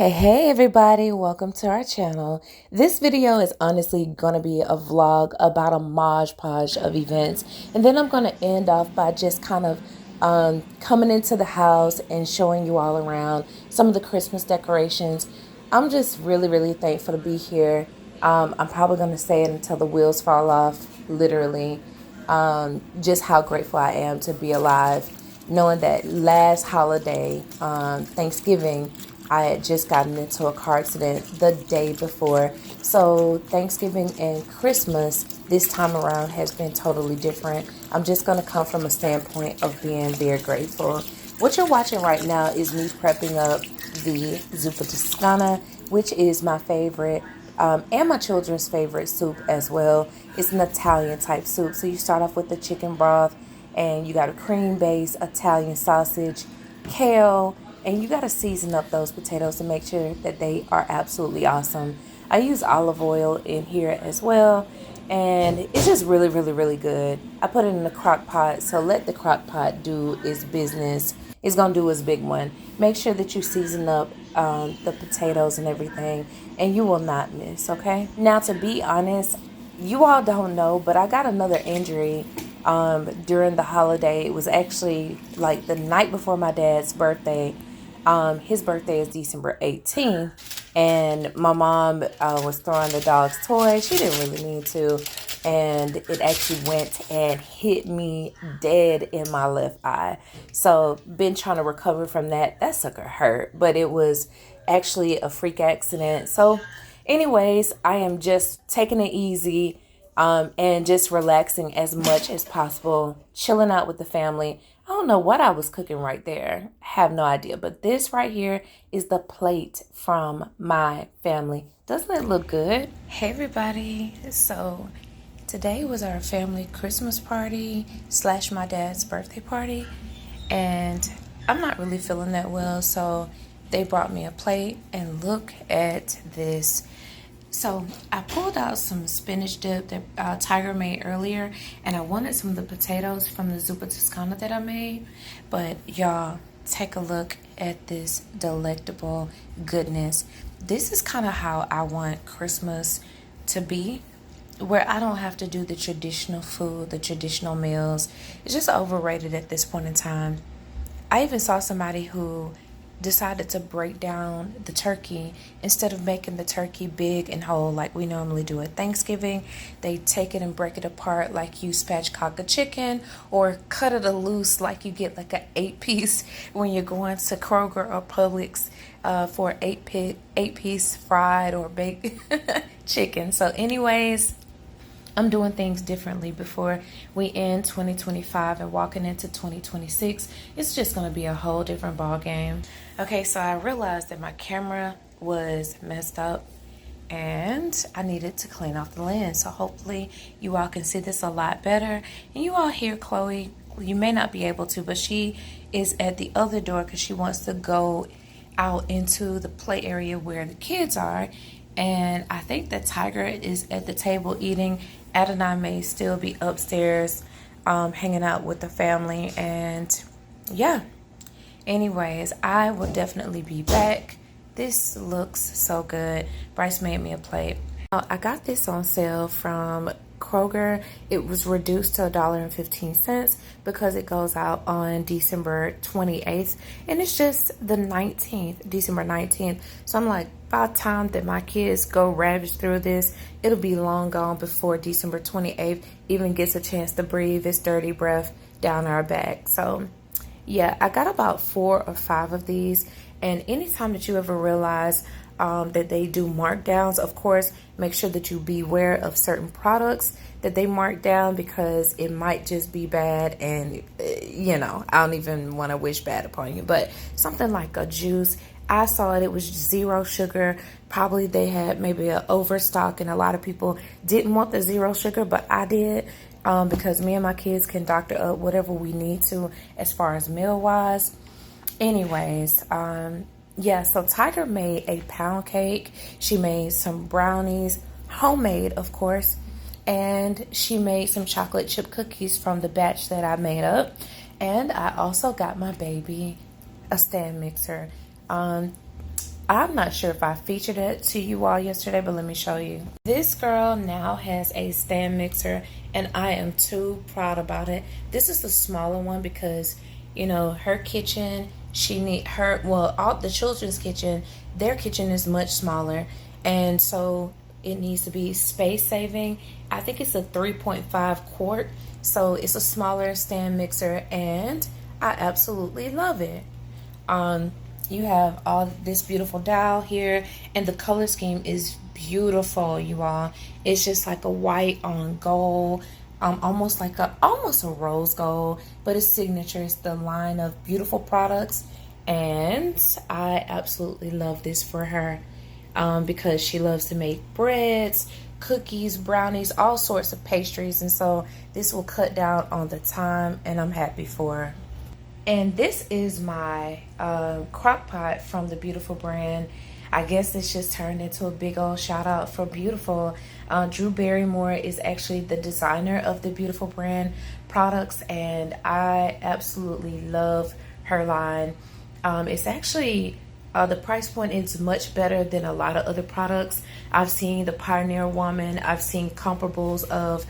Hey everybody, welcome to our channel. This video is honestly going to be a vlog about a modge podge of events, and then I'm going to end off by just kind of coming into the house and showing you all around some of the Christmas decorations. I'm just really thankful to be here. I'm probably going to say it until the wheels fall off, literally. Just how grateful I am to be alive, knowing that last holiday, Thanksgiving, I had just gotten into a car accident the day before. So Thanksgiving and Christmas this time around has been totally different. I'm just going to come from a standpoint of being very grateful. What you're watching right now is me prepping up the Zuppa Toscana, which is my favorite and my children's favorite soup as well. It's an Italian type soup. So you start off with the chicken broth, and you got a cream base, Italian sausage, kale, and you got to season up those potatoes to make sure that they are absolutely awesome. I use olive oil in here as well, and it's just really good. I put it in the crock pot, so let the crock pot do its business. It's gonna do its big one. Make sure that you season up the potatoes and everything, and you will not miss. Okay, now to be honest, you all don't know, but I got another injury during the holiday. It was actually like the night before my dad's birthday. His birthday is December 18th, and my mom was throwing the dog's toy. She didn't really mean to, and it actually went and hit me dead in my left eye. So been trying to recover from that. That sucker hurt, but it was actually a freak accident. So anyways, I am just taking it easy and just relaxing as much as possible, chilling out with the family. I don't know what I was cooking right there. Have no idea. But this right here is the plate from my family. Doesn't it look good? Hey everybody. So today was our family Christmas party / my dad's birthday party. And I'm not really feeling that well. So they brought me a plate, and look at this. So I pulled out some spinach dip that Tiger made earlier, and I wanted some of the potatoes from the Zuppa Toscana that I made. But y'all, take a look at this delectable goodness. This is kind of how I want Christmas to be, where I don't have to do the traditional food, the traditional meals. It's just overrated at this point in time. I even saw somebody who decided to break down the turkey. Instead of making the turkey big and whole like we normally do at Thanksgiving, they take it and break it apart like you spatchcock a chicken, or cut it loose like you get like an 8-piece when you're going to Kroger or Publix for 8-piece fried or baked chicken. So anyways, I'm doing things differently before we end 2025 and walking into 2026. It's just going to be a whole different ball game. Okay, so I realized that my camera was messed up and I needed to clean off the lens. So hopefully you all can see this a lot better. And you all hear Chloe. You may not be able to, but she is at the other door because she wants to go out into the play area where the kids are. And I think that Tiger is at the table eating. Adonai may still be upstairs hanging out with the family. And yeah, anyways, I will definitely be back. This looks so good. Bryce made me a plate. I got this on sale from Kroger. It was reduced to $1.15 because it goes out on December 28th, and it's just the 19th, December 19th. So I'm like, by the time that my kids go ravage through this, it'll be long gone before December 28th even gets a chance to breathe its dirty breath down our back. So yeah, I got about 4 or 5 of these. And anytime that you ever realize that they do markdowns, of course, make sure that you beware of certain products that they mark down, because it might just be bad. And you know, I don't even want to wish bad upon you, but something like a juice, I saw it was 0 sugar. Probably they had maybe an overstock and a lot of people didn't want the 0 sugar, but I did, because me and my kids can doctor up whatever we need to as far as meal wise. Anyways, yeah, so Tiger made a pound cake. She made some brownies, homemade, of course, and she made some chocolate chip cookies from the batch that I made up. And I also got my baby a stand mixer. I'm not sure if I featured it to you all yesterday, but let me show you. This girl now has a stand mixer, and I am too proud about it. This is the smaller one because, you know, her kitchen, all the children's kitchen, their kitchen is much smaller, and so it needs to be space saving. I think it's a 3.5 quart, so it's a smaller stand mixer, and I absolutely love it. You have all this beautiful dial here, and the color scheme is beautiful, you all. It's just like a white on gold, almost a rose gold, but it's signature. It's the line of beautiful products, and I absolutely love this for her because she loves to make breads, cookies, brownies, all sorts of pastries, and so this will cut down on the time, and I'm happy for her. And this is my crock pot from the Beautiful brand. I guess it's just turned into a big old shout out for Beautiful. Drew Barrymore is actually the designer of the Beautiful brand products, and I absolutely love her line. It's actually, the price point is much better than a lot of other products. I've seen the Pioneer Woman. I've seen comparables of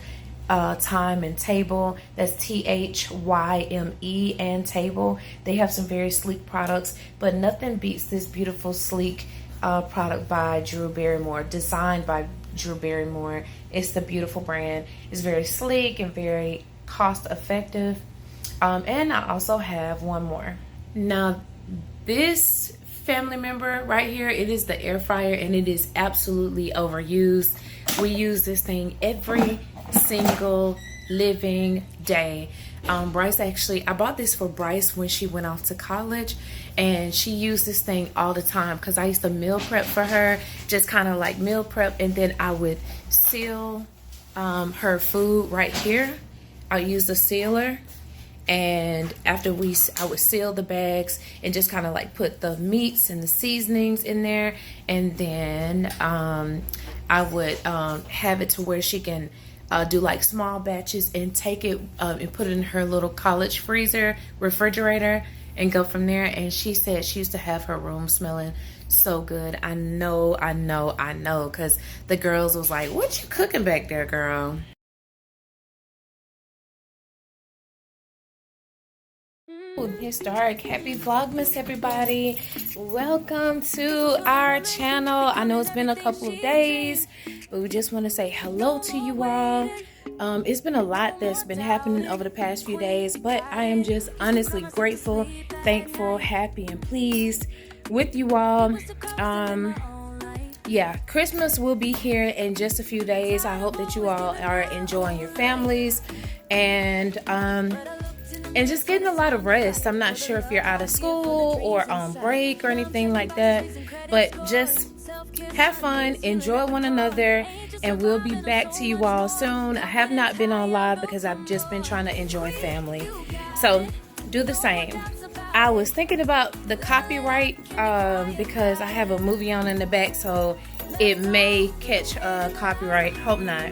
Time and Table. That's THYME and Table. They have some very sleek products, but nothing beats this beautiful sleek product by Drew Barrymore, designed by Drew Barrymore. It's the Beautiful brand. It's very sleek and very cost effective. And I also have one more. Now this family member right here, it is the air fryer, and it is absolutely overused. We use this thing every single living day. Bryce, actually, I bought this for Bryce when she went off to college, and she used this thing all the time because I used to meal prep for her, just kind of like meal prep, and then I would seal her food right here. I use the sealer, and after I would seal the bags and just kind of like put the meats and the seasonings in there, and then I would have it to where she can do like small batches and take it and put it in her little college refrigerator and go from there. And she said she used to have her room smelling so good. I know, because the girls was like, "What you cooking back there, girl?" Historic. Happy Vlogmas, everybody. Welcome to our channel. I know it's been a couple of days, but we just want to say hello to you all. It's been a lot that's been happening over the past few days, but I am just honestly grateful, thankful, happy, and pleased with you all. Yeah, Christmas will be here in just a few days. I hope that you all are enjoying your families and just getting a lot of rest. I'm not sure if you're out of school or on break or anything like that, but just have fun, enjoy one another, and we'll be back to you all soon. I have not been on live because I've just been trying to enjoy family. So do the same. I was thinking about the copyright because I have a movie on in the back, so it may catch copyright. Hope not.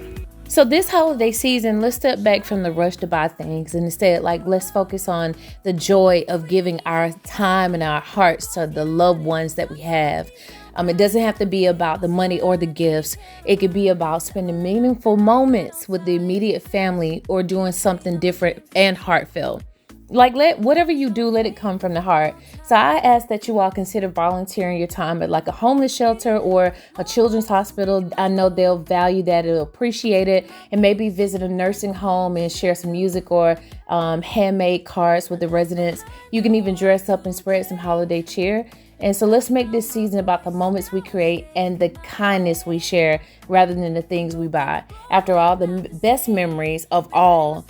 So this holiday season, let's step back from the rush to buy things, and instead, let's focus on the joy of giving our time and our hearts to the loved ones that we have. It doesn't have to be about the money or the gifts. It could be about spending meaningful moments with the immediate family or doing something different and heartfelt. Whatever you do, let it come from the heart. So I ask that you all consider volunteering your time at a homeless shelter or a children's hospital. I know they'll value that, they'll appreciate it, and maybe visit a nursing home and share some music or handmade cards with the residents. You can even dress up and spread some holiday cheer. And so let's make this season about the moments we create and the kindness we share rather than the things we buy. After all, the best memories of all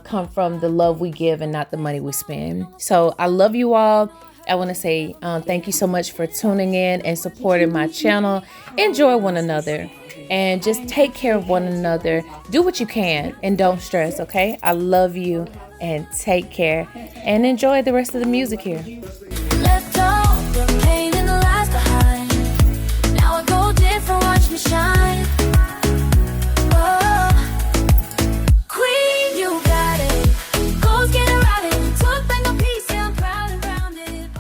come from the love we give and not the money we spend. So I love you all. I want to say thank you so much for tuning in and supporting my channel. Enjoy one another and just take care of one another. Do what you can and don't stress, okay? I love you, and take care and enjoy the rest of the music here. Left all the pain and the lies behind. Now I go different, watch me shine. Oh, queen, you got it. Goals get it right. Took back my peace, yeah, I'm proud and rounded.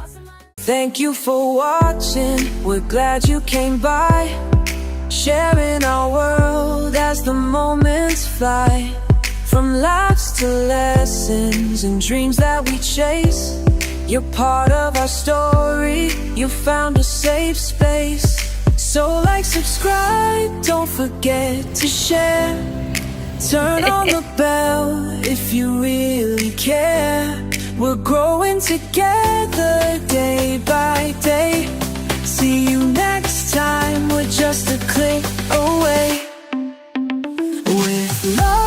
Thank Thank you for watching, we're glad you came by, sharing our world as the moments fly. From laughs to lessons and dreams that we chase, you're part of our story, you found a safe space. So like, subscribe, don't forget to share, turn on the bell if you really care. We're growing together day by day. See you next time, we're just a click away. With love